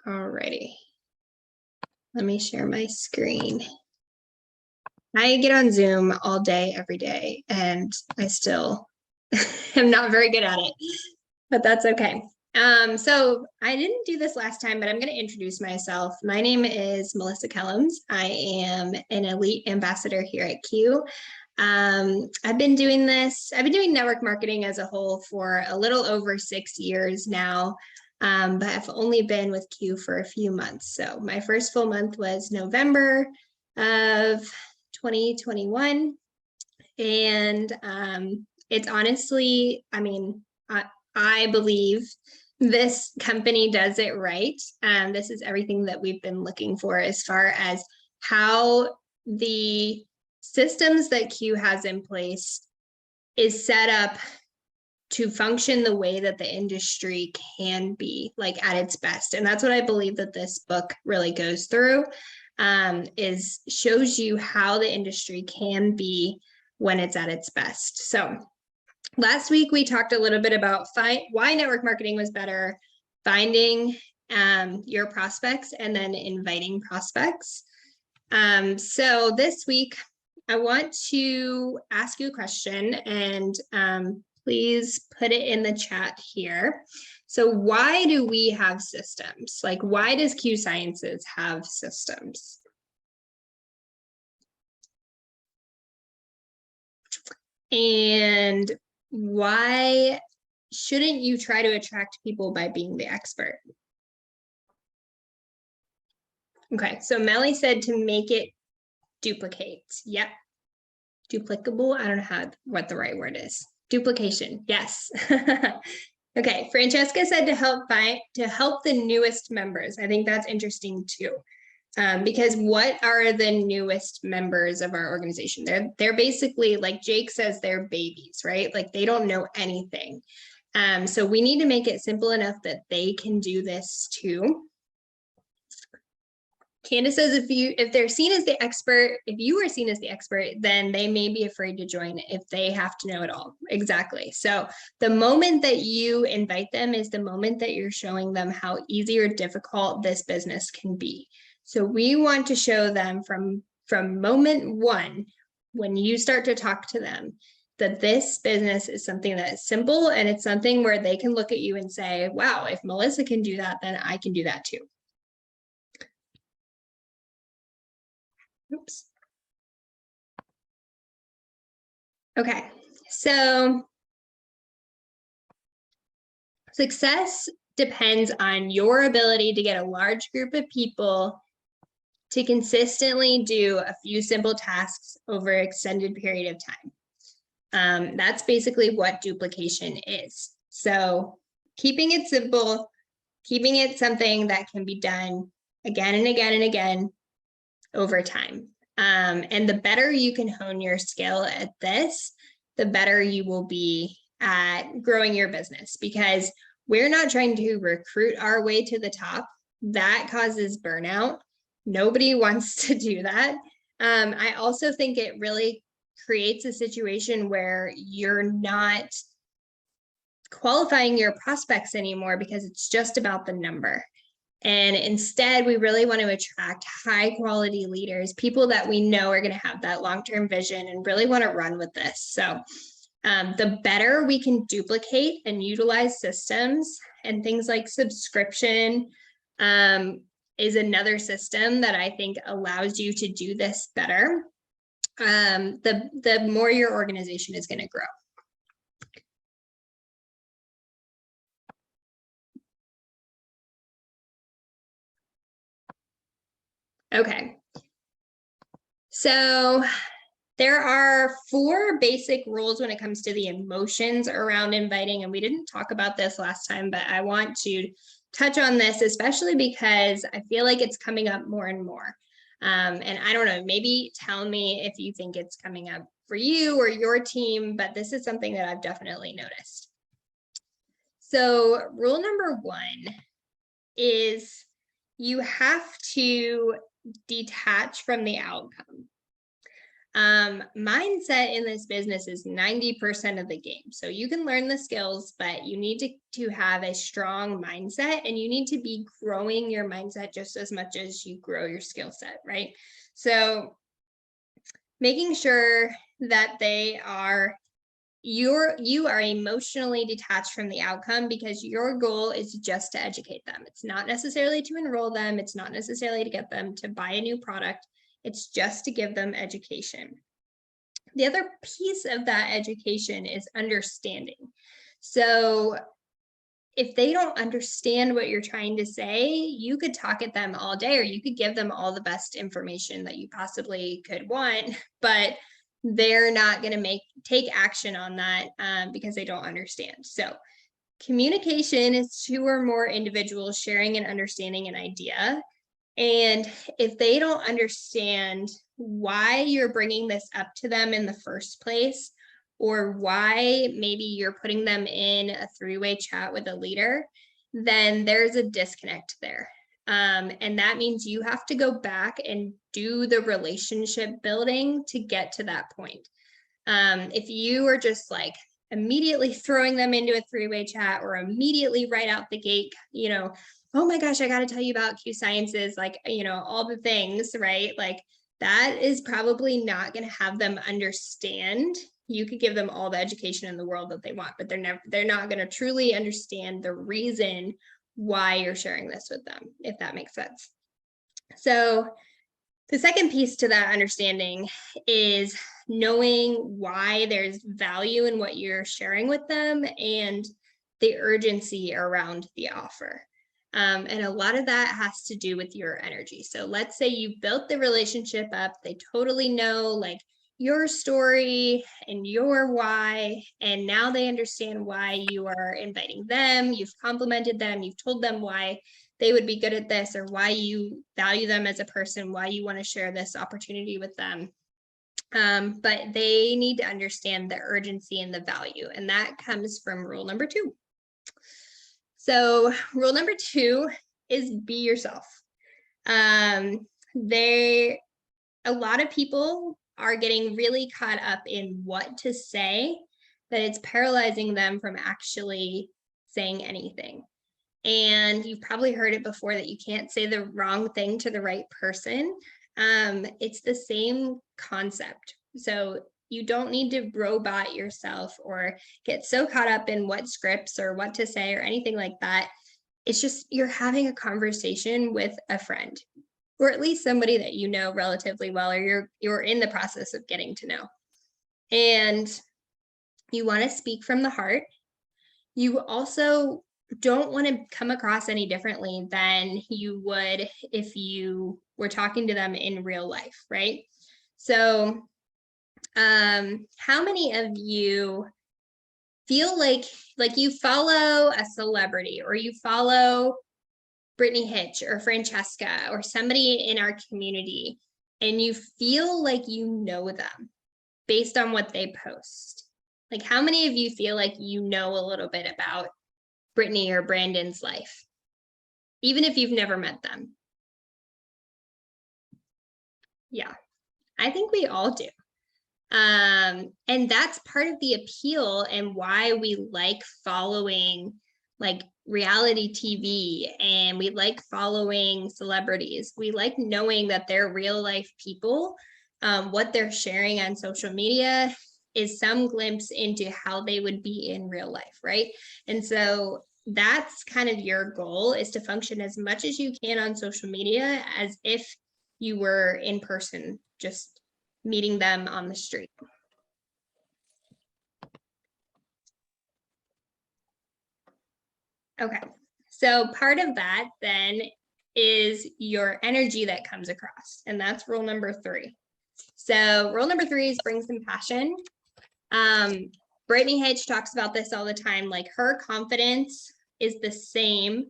Alrighty. Let me share my screen. I get on Zoom all day, every day, and I still am not very good at it, but that's okay. So I didn't do this last time, but I'm going to introduce myself. My name is Melissa Kellums. I am an elite ambassador here at CUE. I've been doing network marketing as a whole for a little over 6 years now. But I've only been with CUE for a few months. So my first full month was November of 2021. And it's honestly, I believe this company does it right. This is everything that we've been looking for as far as how the systems that CUE has in place is set up to function the way that the industry can be, like, at its best. And that's what I believe that this book really goes through, is shows you how the industry can be when it's at its best. So last week we talked a little bit about why network marketing was better, finding your prospects, and then inviting prospects. So this week I want to ask you a question, and please put it in the chat here. So why do we have systems? Like, why does CUE Sciences have systems? And why shouldn't you try to attract people by being the expert? Okay, so Melly said to make it duplicate. Yep. Duplicable. I don't know what the right word is. Duplication. Yes. Okay. Francesca said to help the newest members. I think that's interesting too. Because what are the newest members of our organization? They're basically, like Jake says, they're babies, right? Like, they don't know anything. So we need to make it simple enough that they can do this too. Candace says if they're seen as the expert, if you are seen as the expert, then they may be afraid to join if they have to know it all. Exactly. So the moment that you invite them is the moment that you're showing them how easy or difficult this business can be. So we want to show them from moment one, when you start to talk to them, that this business is something that is simple, and it's something where they can look at you and say, wow, if Melissa can do that, then I can do that too. Oops. Okay, so success depends on your ability to get a large group of people to consistently do a few simple tasks over an extended period of time. That's basically what duplication is. So keeping it simple, keeping it something that can be done again and again and again over time. And the better you can hone your skill at this, the better you will be at growing your business, because we're not trying to recruit our way to the top. That causes burnout. Nobody wants to do that. I also think it really creates a situation where you're not qualifying your prospects anymore because it's just about the number. And instead, we really want to attract high quality leaders, people that we know are going to have that long-term vision and really want to run with this. So the better we can duplicate and utilize systems, and things like subscription is another system that I think allows you to do this better, the more your organization is going to grow. Okay, so there are 4 basic rules when it comes to the emotions around inviting, and we didn't talk about this last time, but I want to touch on this, especially because I feel like it's coming up more and more. And I don't know, maybe tell me if you think it's coming up for you or your team, but this is something that I've definitely noticed. So rule number 1 is you have to detach from the outcome. Mindset in this business is 90% of the game. So you can learn the skills, but you need to have a strong mindset, and you need to be growing your mindset just as much as you grow your skill set, right? So making sure that you are emotionally detached from the outcome, because your goal is just to educate them. It's not necessarily to enroll them. It's not necessarily to get them to buy a new product. It's just to give them education. The other piece of that education is understanding. So if they don't understand what you're trying to say, you could talk at them all day, or you could give them all the best information that you possibly could want, but they're not going to take action on that because they don't understand. So communication is 2 or more individuals sharing and understanding an idea. And if they don't understand why you're bringing this up to them in the first place, or why maybe you're putting them in a 3-way chat with a leader, then there's a disconnect there. And that means you have to go back and do the relationship building to get to that point. If you are just like immediately throwing them into a 3-way chat, or immediately right out the gate, oh my gosh, I got to tell you about Q Sciences, like, all the things, right? Like that is probably not going to have them understand. You could give them all the education in the world that they want, but they're not going to truly understand the reason why you're sharing this with them, if that makes sense. So the second piece to that understanding is knowing why there's value in what you're sharing with them, and the urgency around the offer. And a lot of that has to do with your energy. So let's say you built the relationship up, they totally know like your story and your why, and now they understand why you are inviting them, you've complimented them, you've told them why they would be good at this, or why you value them as a person, why you want to share this opportunity with them. But they need to understand the urgency and the value, and that comes from rule number 2. So rule number 2 is be yourself. A lot of people are getting really caught up in what to say, that it's paralyzing them from actually saying anything. And you've probably heard it before, that you can't say the wrong thing to the right person. It's the same concept. So you don't need to robot yourself or get so caught up in what scripts or what to say or anything like that. It's just you're having a conversation with a friend, or at least somebody that you know relatively well, or you're in the process of getting to know. And you want to speak from the heart. You also don't want to come across any differently than you would if you were talking to them in real life, right? So how many of you feel like you follow a celebrity, or you follow Brittany Hitch or Francesca or somebody in our community, and you feel like you know them based on what they post? Like, how many of you feel like you know a little bit about Brittany or Brandon's life, even if you've never met them? Yeah, I think we all do. And that's part of the appeal, and why we like following like reality TV, and we like following celebrities. We like knowing that they're real life people. What they're sharing on social media is some glimpse into how they would be in real life, right? And so that's kind of your goal, is to function as much as you can on social media as if you were in person, just meeting them on the street. Okay, so part of that then is your energy that comes across, and that's rule number 3. So rule number 3 is bring some passion. Brittany Hitch talks about this all the time. Like, her confidence is the same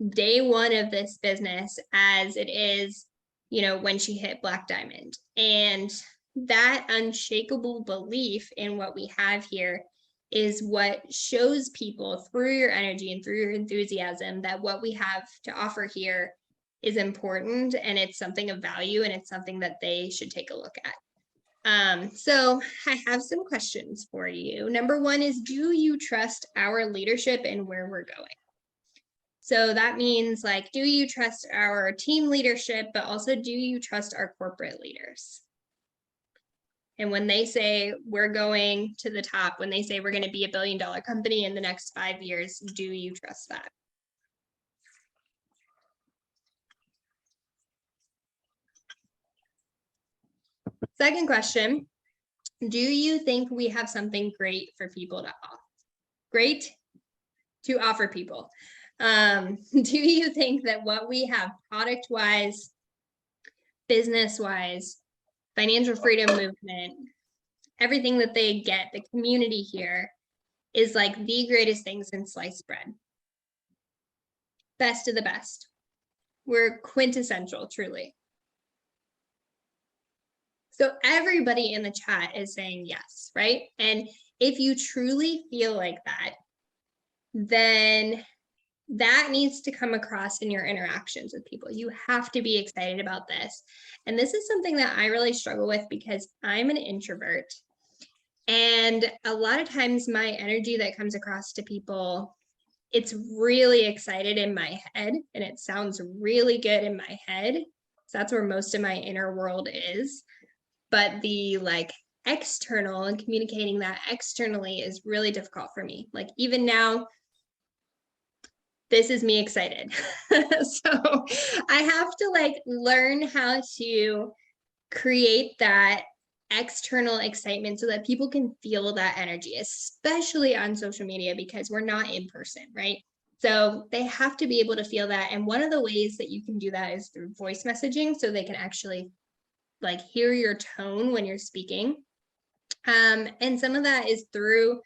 day one of this business as it is, when she hit Black Diamond. And that unshakable belief in what we have here is what shows people through your energy and through your enthusiasm that what we have to offer here is important, and it's something of value, and it's something that they should take a look at. So I have some questions for you. Number one is, do you trust our leadership and where we're going? So that means, like, do you trust our team leadership, but also do you trust our corporate leaders? And when they say we're going to the top, when they say we're going to be $1 billion company in the next 5 years, do you trust that? Second question, do you think we have something great for people to offer? Great to offer people. Do you think that what we have product-wise, business-wise, financial freedom movement, everything that they get, the community here, is like the greatest thing since sliced bread? Best of the best. We're quintessential, truly. So everybody in the chat is saying yes, right? And if you truly feel like that, then that needs to come across in your interactions with people. You have to be excited about this. And this is something that I really struggle with because I'm an introvert. And a lot of times my energy that comes across to people, it's really excited in my head and it sounds really good in my head. So that's where most of my inner world is. But the like external and communicating that externally is really difficult for me. Like even now, this is me excited. So I have to like learn how to create that external excitement so that people can feel that energy, especially on social media, because we're not in person, right? So they have to be able to feel that. And one of the ways that you can do that is through voice messaging, so they can actually like hear your tone when you're speaking. And some of that is through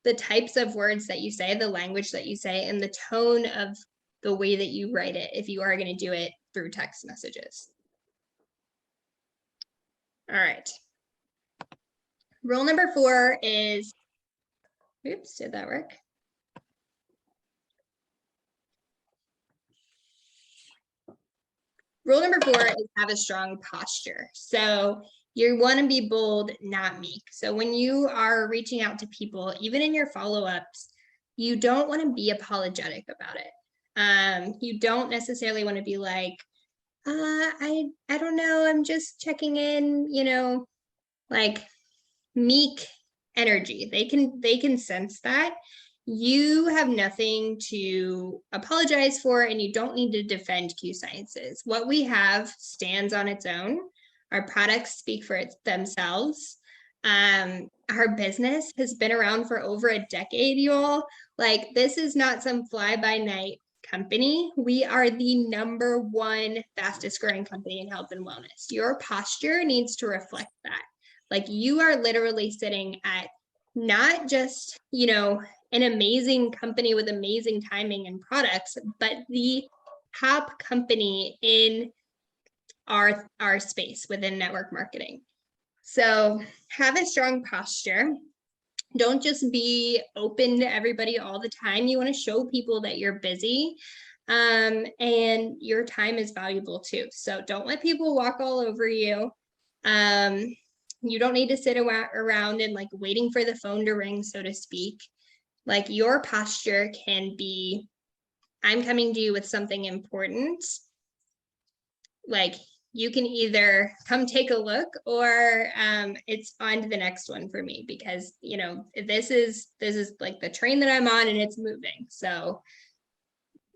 the types of words that you say, the language that you say, and the tone of the way that you write it, if you are going to do it through text messages. All right. Rule number 4 is, oops, did that work? Rule number 4 is have a strong posture. So you want to be bold, not meek. So when you are reaching out to people, even in your follow-ups, you don't want to be apologetic about it. You don't necessarily want to be like, I don't know, I'm just checking in, you know, like meek energy. They can sense that. You have nothing to apologize for, and you don't need to defend Q Sciences. What we have stands on its own. Our products speak for themselves. Our business has been around for over a decade, you all. Like, this is not some fly-by-night company. We are the #1 fastest growing company in health and wellness. Your posture needs to reflect that. Like, you are literally sitting at not just, you know, an amazing company with amazing timing and products, but the top company in our space within network marketing. So have a strong posture. Don't just be open to everybody all the time. You want to show people that you're busy, and your time is valuable too. So don't let people walk all over you. You don't need to sit around and like waiting for the phone to ring, so to speak. Like, your posture can be, I'm coming to you with something important. Like, you can either come take a look, or it's on to the next one for me, because, you know, this is like the train that I'm on and it's moving. So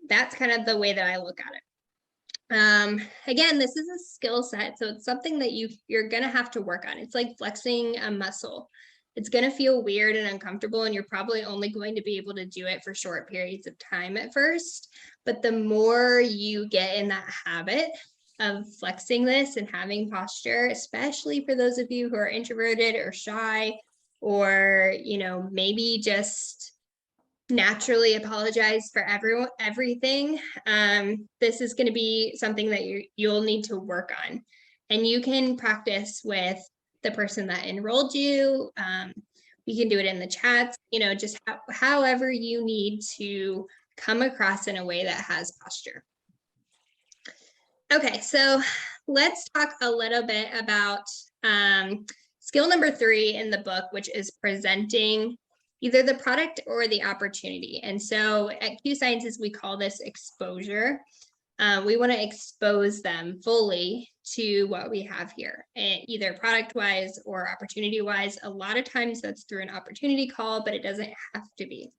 that's kind of the way that I look at it. Again, this is a skill set, so it's something that you're gonna have to work on. It's like flexing a muscle. It's gonna feel weird and uncomfortable, and you're probably only going to be able to do it for short periods of time at first. But the more you get in that habit of flexing this and having posture, especially for those of you who are introverted or shy, or, you know, maybe just naturally apologize for everything, this is going to be something that you'll need to work on. And you can practice with the person that enrolled you. We can do it in the chats, you know, just however you need to come across in a way that has posture. Okay, so let's talk a little bit about skill number 3 in the book, which is presenting either the product or the opportunity. And so at Q Sciences, we call this exposure. We want to expose them fully to what we have here, either product-wise or opportunity-wise. A lot of times that's through an opportunity call, but it doesn't have to be.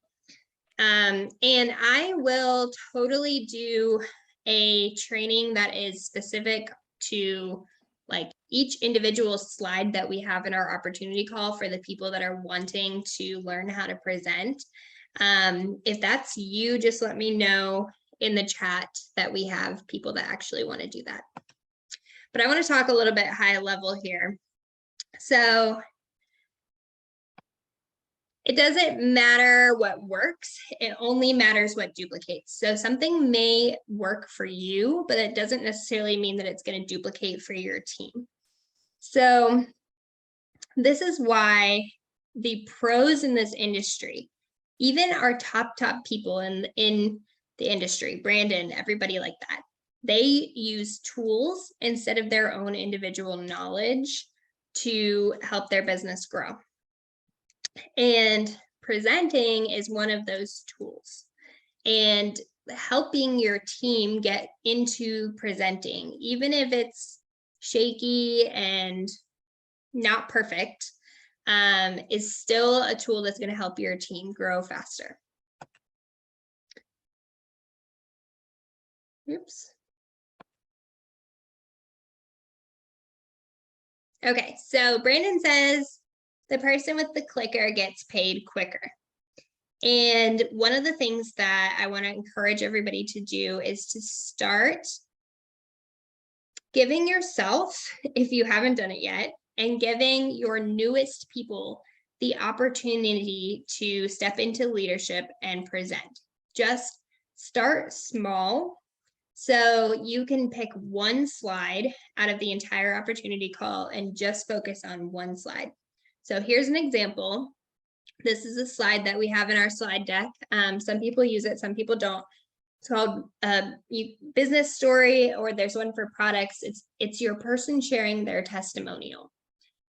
And I will totally do a training that is specific to like each individual slide that we have in our opportunity call for the people that are wanting to learn how to present. If that's you, just let me know in the chat that we have people that actually want to do that. But I want to talk a little bit high level here. So it doesn't matter what works, it only matters what duplicates. So something may work for you, but it doesn't necessarily mean that it's going to duplicate for your team. So this is why the pros in this industry, even our top people in the industry, Brandon, everybody like that, they use tools instead of their own individual knowledge to help their business grow. And presenting is one of those tools. And helping your team get into presenting, even if it's shaky and not perfect, is still a tool that's going to help your team grow faster. Oops. Okay, so Brandon says the person with the clicker gets paid quicker. And one of the things that I want to encourage everybody to do is to start giving yourself, if you haven't done it yet, and giving your newest people the opportunity to step into leadership and present. Just start small. So you can pick one slide out of the entire opportunity call and just focus on one slide. So here's an example. This is a slide that we have in our slide deck. Some people use it, some people don't. It's called business story, or there's one for products. It's your person sharing their testimonial.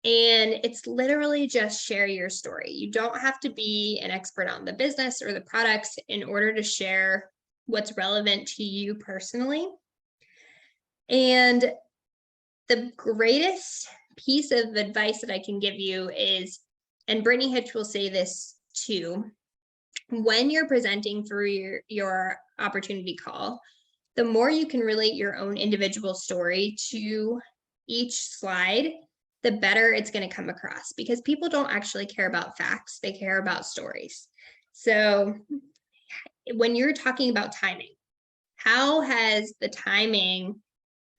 And it's literally just share your story. You don't have to be an expert on the business or the products in order to share what's relevant to you personally. And the greatest piece of advice that I can give you is, and Brittany Hitch will say this too, when you're presenting through your opportunity call, the more you can relate your own individual story to each slide, the better it's going to come across, because people don't actually care about facts, they care about stories. So when you're talking about timing, how has the timing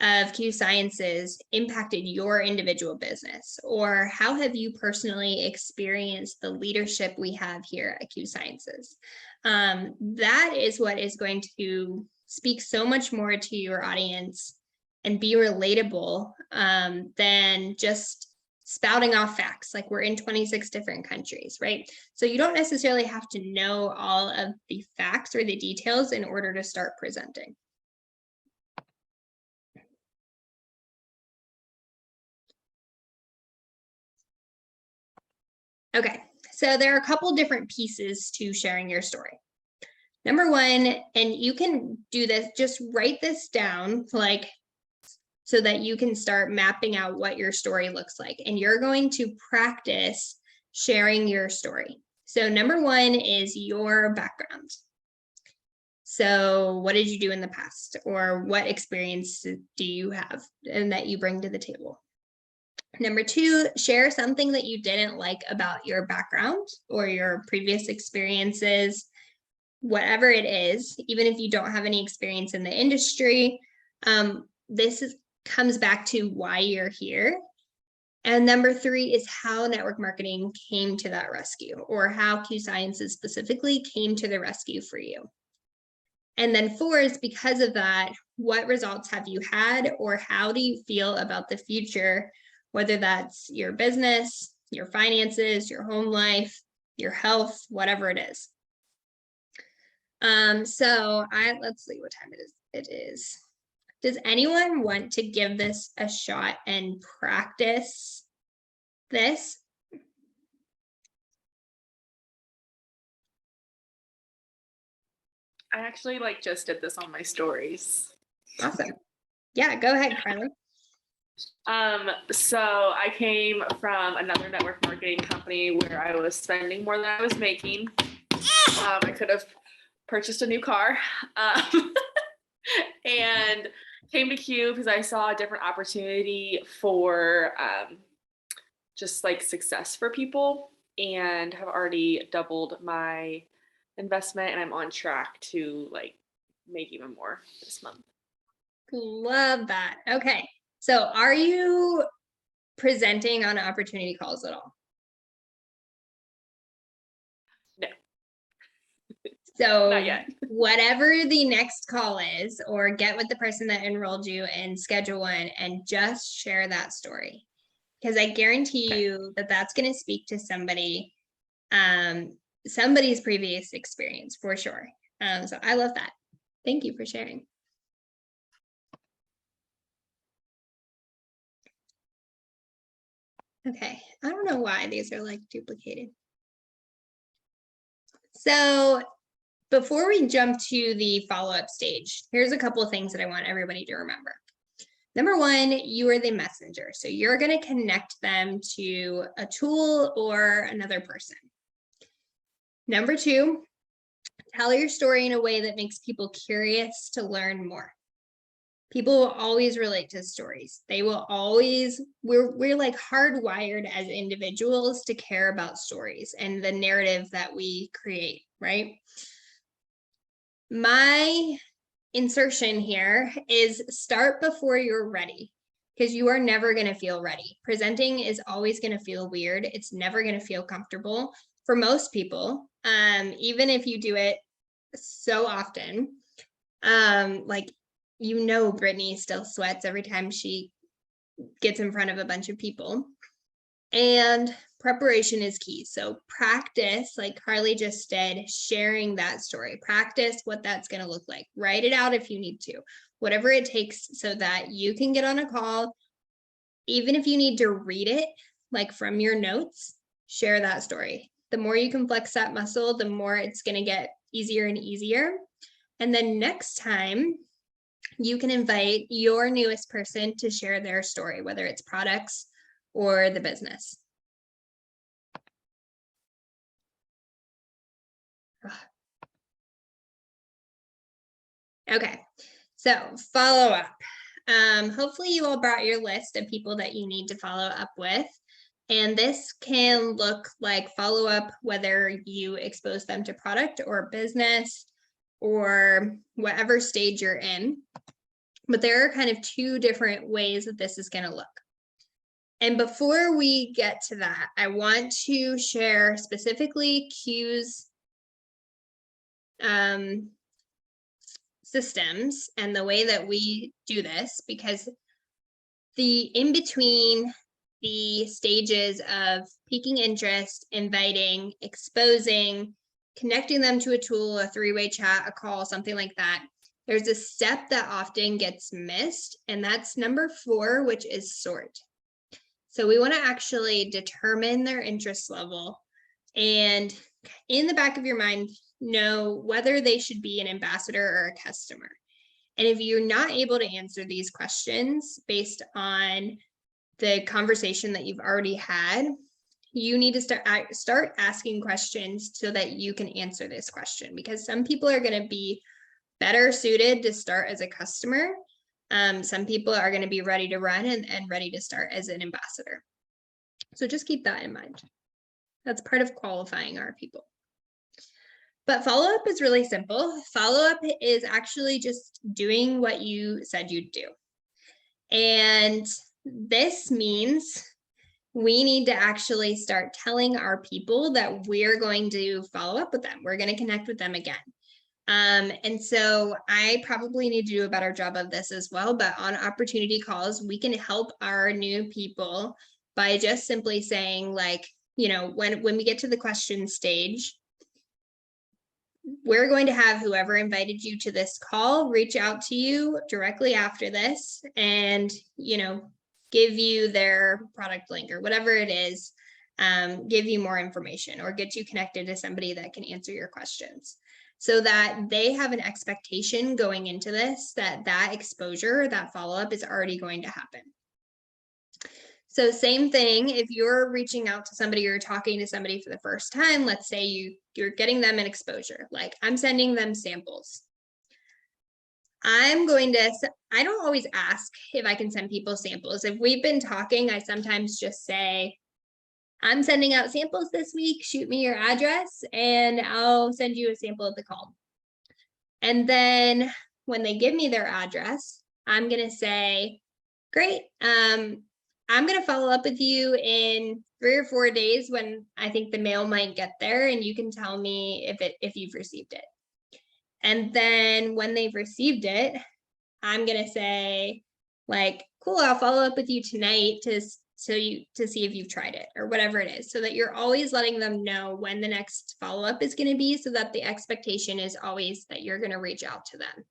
of Q Sciences impacted your individual business? Or how have you personally experienced the leadership we have here at Q Sciences? That is what is going to speak so much more to your audience and be relatable than just spouting off facts. Like, we're in 26 different countries, right? So you don't necessarily have to know all of the facts or the details in order to start presenting. Okay, so there are a couple different pieces to sharing your story. Number one, and you can do this, just write this down, like, so that you can start mapping out what your story looks like. And you're going to practice sharing your story. So number one is your background. So what did you do in the past? Or what experience do you have and that you bring to the table? Number two, share something that you didn't like about your background or your previous experiences, whatever it is, even if you don't have any experience in the industry. Comes back to why you're here. And number three is how network marketing came to that rescue, or how Q Sciences specifically came to the rescue for you. And then four is, because of that, what results have you had, or how do you feel about the future, whether that's your business, your finances, your home life, your health, whatever it is. Let's see what time it is. Does anyone want to give this a shot and practice this. I actually just did this on my stories. Awesome. Yeah, go ahead, Carly. So I came from another network marketing company where I was spending more than I was making. I could have purchased a new car, and came to Q because I saw a different opportunity for just success for people, and have already doubled my investment, and I'm on track to make even more this month. Love that. Okay. So are you presenting on opportunity calls at all? No. So Not yet. whatever the next call is, or get with the person that enrolled you and schedule one and just share that story. Because I guarantee you that that's going to speak to somebody, somebody's previous experience for sure. So I love that. Thank you for sharing. Okay, I don't know why these are duplicated. So before we jump to the follow-up stage, here's a couple of things that I want everybody to remember. Number one, you are the messenger. So you're going to connect them to a tool or another person. Number two, tell your story in a way that makes people curious to learn more. People will always relate to stories. They will always, we're hardwired as individuals to care about stories and the narrative that we create, right? My insertion here is start before you're ready, because you are never going to feel ready. Presenting is always going to feel weird. It's never going to feel comfortable for most people. Even if you do it so often, Brittany still sweats every time she gets in front of a bunch of people. And preparation is key. So practice, like Carly just did, sharing that story. Practice what that's going to look like. Write it out if you need to, whatever it takes, so that you can get on a call. Even if you need to read it, from your notes, share that story. The more you can flex that muscle, the more it's going to get easier and easier. And then next time, you can invite your newest person to share their story, whether it's products or the business. Okay, so follow up. Hopefully you all brought your list of people that you need to follow up with. And this can look like follow up, whether you expose them to product or business or whatever stage you're in. But there are kind of two different ways that this is going to look. And before we get to that, I want to share specifically Q's systems and the way that we do this, because the in between the stages of piquing interest, inviting, exposing, connecting them to a tool, a three-way chat, a call, something like that, there's a step that often gets missed, and that's number 4, which is sort. So we want to actually determine their interest level, and in the back of your mind, know whether they should be an ambassador or a customer. And if you're not able to answer these questions based on the conversation that you've already had, you need to start asking questions so that you can answer this question, because some people are going to be better suited to start as a customer. Some people are going to be ready to run and ready to start as an ambassador. So just keep that in mind. That's part of qualifying our people. But follow-up is really simple. Follow-up is actually just doing what you said you'd do. And this means we need to actually start telling our people that we're going to follow up with them. We're going to connect with them again. And so I probably need to do a better job of this as well, but on opportunity calls, we can help our new people by just simply saying, when we get to the question stage, we're going to have whoever invited you to this call reach out to you directly after this and, give you their product link or whatever it is, give you more information or get you connected to somebody that can answer your questions, so that they have an expectation going into this, that exposure, that follow-up is already going to happen. So same thing, if you're reaching out to somebody or talking to somebody for the first time, let's say you're getting them an exposure, like I'm sending them samples. I don't always ask if I can send people samples. If we've been talking, I sometimes just say, I'm sending out samples this week, shoot me your address and I'll send you a sample of the call. And then when they give me their address, I'm gonna say, great, I'm gonna follow up with you in 3 or 4 days when I think the mail might get there, and you can tell me if you've received it. And then when they've received it, I'm gonna say, like, cool, I'll follow up with you tonight to see if you've tried it or whatever it is, so that you're always letting them know when the next follow-up is going to be, so that the expectation is always that you're going to reach out to them.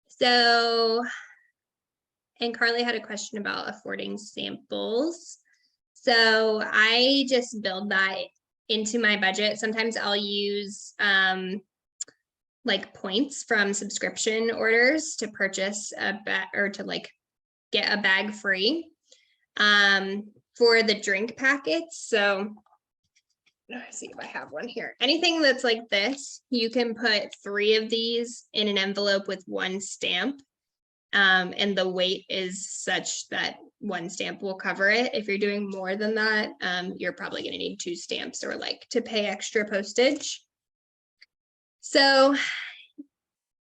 So, and Carly had a question about affording samples. So I just build that into my budget. Sometimes I'll use like points from subscription orders to purchase a bag, or to like get a bag free for the drink packets. So let's see if I have one here. Anything that's like this, you can put 3 of these in an envelope with 1 stamp. And the weight is such that 1 stamp will cover it. If you're doing more than that, you're probably going to need 2 stamps or like to pay extra postage. So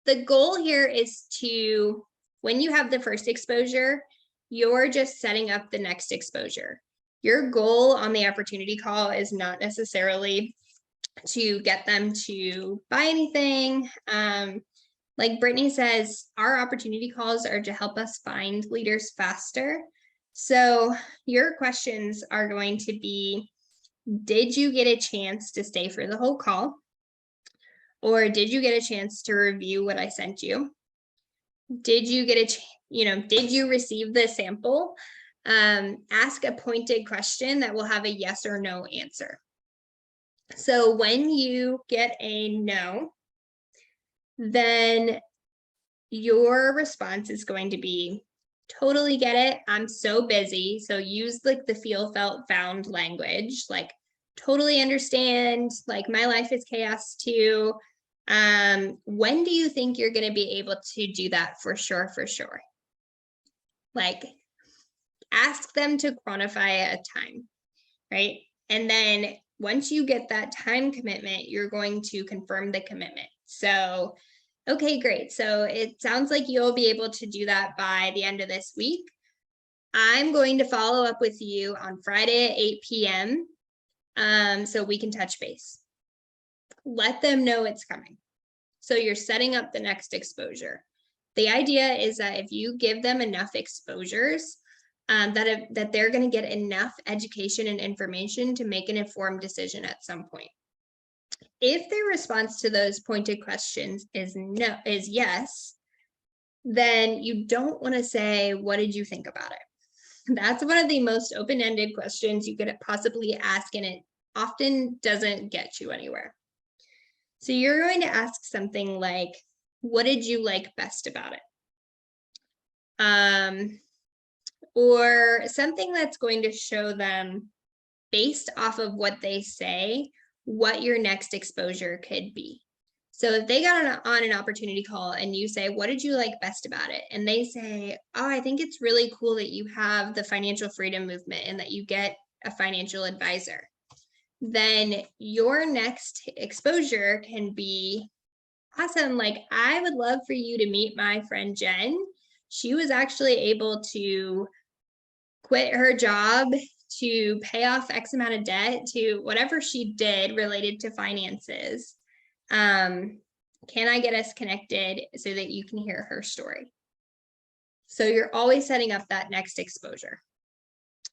the goal here is to, when you have the first exposure, you're just setting up the next exposure. Your goal on the opportunity call is not necessarily to get them to buy anything. Like Brittany says, our opportunity calls are to help us find leaders faster. So your questions are going to be, did you get a chance to stay for the whole call? Or did you get a chance to review what I sent you? Did you get did you receive the sample? Ask a pointed question that will have a yes or no answer. So when you get a no, then your response is going to be, totally get it, I'm so busy. So use like the feel, felt, found language, like totally understand, like my life is chaos too. When do you think you're going to be able to do that for sure? Like ask them to quantify a time, right? And then once you get that time commitment, you're going to confirm the commitment. So, okay, great. So it sounds like you'll be able to do that by the end of this week. I'm going to follow up with you on Friday at 8 p.m. So we can touch base. Let them know it's coming. So you're setting up the next exposure. The idea is that if you give them enough exposures, that they're going to get enough education and information to make an informed decision at some point. If their response to those pointed questions is yes, then you don't want to say, what did you think about it? That's one of the most open-ended questions you could possibly ask, and it often doesn't get you anywhere. So you're going to ask something like, what did you like best about it? Or something that's going to show them, based off of what they say, what your next exposure could be. So if they got on an opportunity call and you say, what did you like best about it? And they say, oh, I think it's really cool that you have the financial freedom movement and that you get a financial advisor. Then your next exposure can be, awesome, like I would love for you to meet my friend Jen. She was actually able to quit her job to pay off X amount of debt, to whatever she did related to finances. Can I get us connected so that you can hear her story? So you're always setting up that next exposure.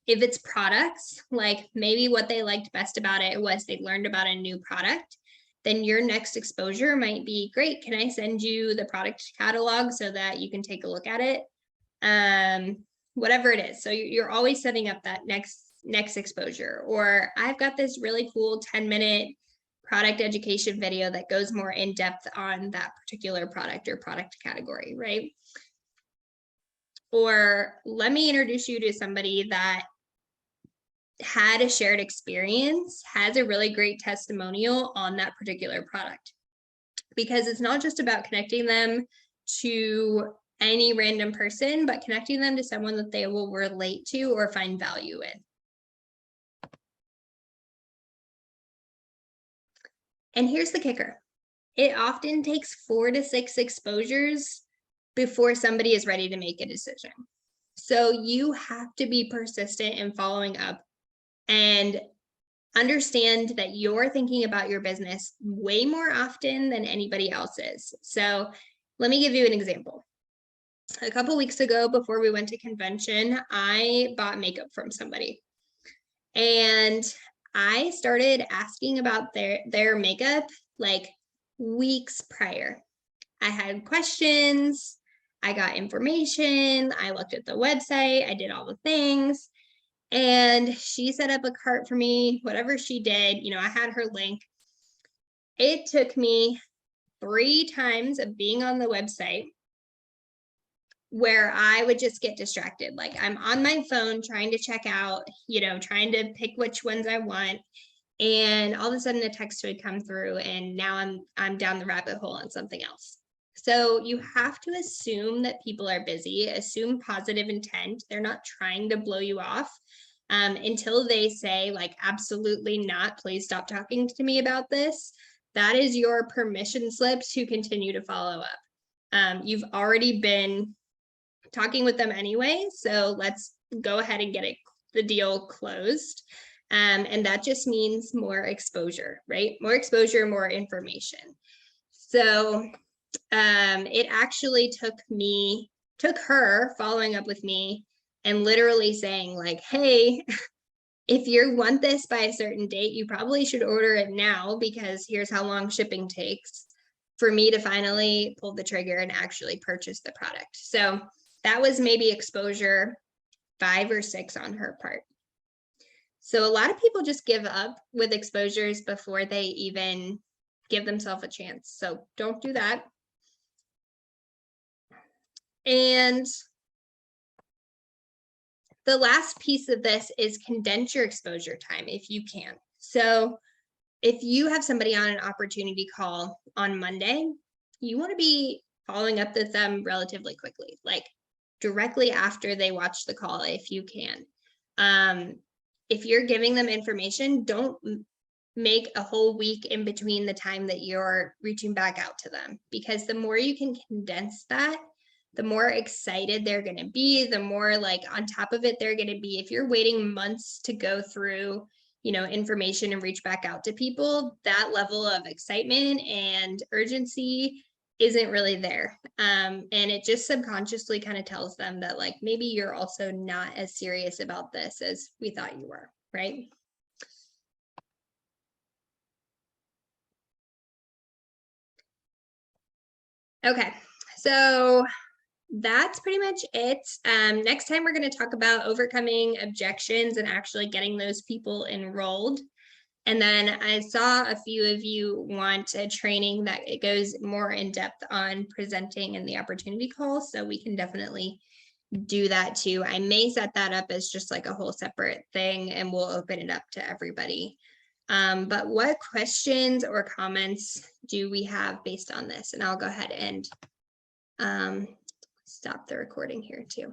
If it's products, like maybe what they liked best about it was they learned about a new product then your next exposure might be, great, can I send you the product catalog so that you can take a look at it? Whatever it is. So you're always setting up that next exposure. Or I've got this really cool 10-minute product education video that goes more in depth on that particular product or product category, right? Or let me introduce you to somebody that had a shared experience, has a really great testimonial on that particular product. Because it's not just about connecting them to any random person, but connecting them to someone that they will relate to or find value in. And here's the kicker. It often takes 4 to 6 exposures before somebody is ready to make a decision. So you have to be persistent in following up and understand that you're thinking about your business way more often than anybody else is. So let me give you an example. A couple weeks ago, before we went to convention, I bought makeup from somebody. And I started asking about their makeup like weeks prior. I had questions, I got information, I looked at the website, I did all the things. And she set up a cart for me, whatever she did, I had her link. It took me 3 times of being on the website where I would just get distracted. Like I'm on my phone trying to check out, trying to pick which ones I want. And all of a sudden a text would come through and now I'm down the rabbit hole on something else. So you have to assume that people are busy, assume positive intent. They're not trying to blow you off until they say like, absolutely not, please stop talking to me about this. That is your permission slip to continue to follow up. You've already been talking with them anyway, so let's go ahead and get the deal closed. And that just means more exposure, right? More exposure, more information. So it actually took her following up with me and literally saying like, hey, if you want this by a certain date, you probably should order it now because here's how long shipping takes, for me to finally pull the trigger and actually purchase the product. So that was maybe exposure 5 or 6 on her part. So a lot of people just give up with exposures before they even give themselves a chance. So don't do that. And the last piece of this is condense your exposure time if you can. So if you have somebody on an opportunity call on Monday, you want to be following up with them relatively quickly, like directly after they watch the call if you can. If you're giving them information, don't make a whole week in between the time that you're reaching back out to them, because the more you can condense that, the more excited they're going to be, the more like on top of it they're going to be. If you're waiting months to go through, information and reach back out to people, that level of excitement and urgency isn't really there. And it just subconsciously kind of tells them that like, maybe you're also not as serious about this as we thought you were, right? Okay, so that's pretty much it. Next time we're going to talk about overcoming objections and actually getting those people enrolled. And then I saw a few of you want a training that it goes more in depth on presenting in the opportunity call. So we can definitely do that too. I may set that up as just like a whole separate thing and we'll open it up to everybody. But what questions or comments do we have based on this? And I'll go ahead and stop the recording here too.